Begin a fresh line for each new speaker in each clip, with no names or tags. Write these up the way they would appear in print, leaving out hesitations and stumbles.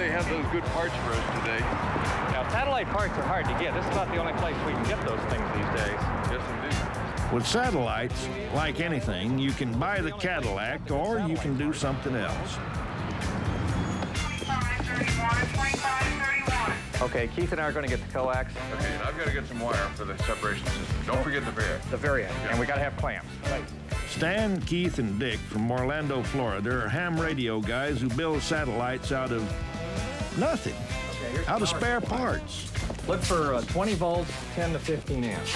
they have those good parts for us today.
Now, satellite parts are hard to get. This is about the only place we can get those things these days.
Yes, indeed.
With satellites, like anything, you can buy the Cadillac or you can do something else.
2531.
Okay, Keith and I are going to get the coax.
Okay, and I've got to get some wire for the separation system. Don't forget the variac.
The variant, and we got to have clamps.
Right.
Stan, Keith, and Dick from Orlando, Florida are ham radio guys who build satellites out of nothing, out of spare parts.
Look for 20 volts, 10 to 15 amps.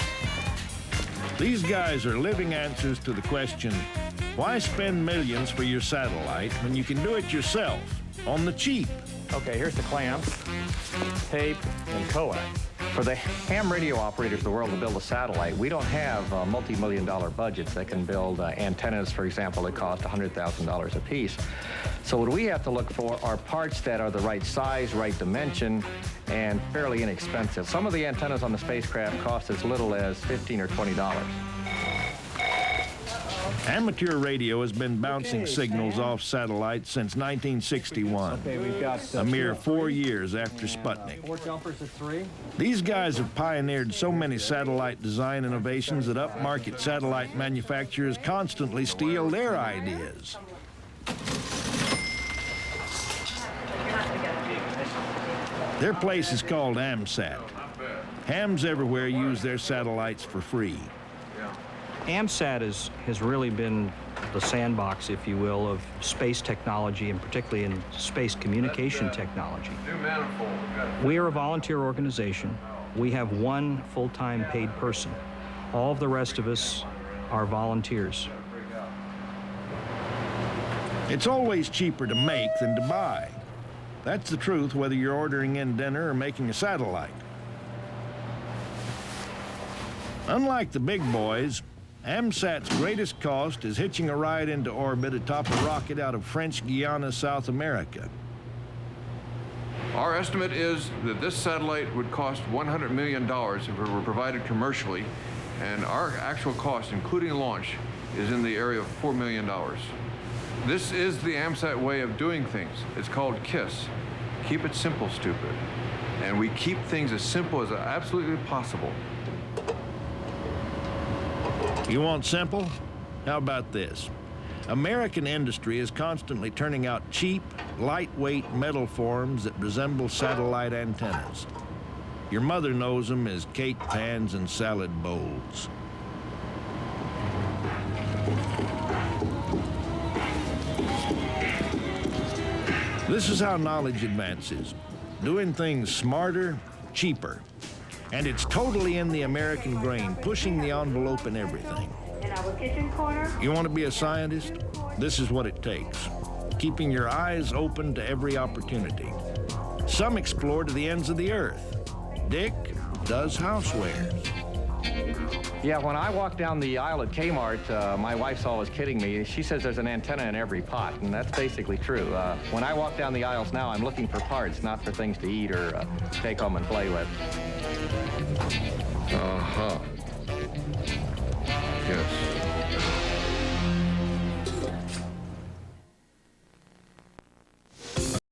These guys are living answers to the question, why spend millions for your satellite when you can do it yourself on the cheap?
Okay, here's the clamps, tape, and coax. For the ham radio operators of the world to build a satellite, we don't have multi-million-dollar budgets that can build antennas, for example, that cost $100,000 a piece. So what we have to look for are parts that are the right size, right dimension, and fairly inexpensive. Some of the antennas on the spacecraft cost as little as $15 or $20.
Amateur radio has been bouncing signals off satellites since 1961,
Okay, we've got
a mere 4 years after Sputnik.
4 jumpers at 3.
These guys have pioneered so many satellite design innovations that upmarket satellite manufacturers constantly steal their ideas. Their place is called AMSAT. Hams everywhere use their satellites for free.
AMSAT has really been the sandbox, if you will, of space technology, and particularly in space communication technology. We are a volunteer organization. We have one full-time paid person. All of the rest of us are volunteers.
It's always cheaper to make than to buy. That's the truth, whether you're ordering in dinner or making a satellite. Unlike the big boys, AMSAT's greatest cost is hitching a ride into orbit atop a rocket out of French Guiana, South America.
Our estimate is that this satellite would cost $100 million if it were provided commercially, and our actual cost, including launch, is in the area of $4 million. This is the AMSAT way of doing things. It's called KISS. Keep it simple, stupid. And we keep things as simple as absolutely possible.
You want simple? How about this? American industry is constantly turning out cheap, lightweight metal forms that resemble satellite antennas. Your mother knows them as cake pans and salad bowls. This is how knowledge advances, doing things smarter, cheaper. And it's totally in the American grain, pushing the envelope in everything.
In our kitchen corner.
You want to be a scientist? This is what it takes. Keeping your eyes open to every opportunity. Some explore to the ends of the earth. Dick does housewares.
Yeah, when I walk down the aisle at Kmart, my wife's always kidding me. She says there's an antenna in every pot, and that's basically true. When I walk down the aisles now, I'm looking for parts, not for things to eat or take home and play with.
Uh-huh. Yes.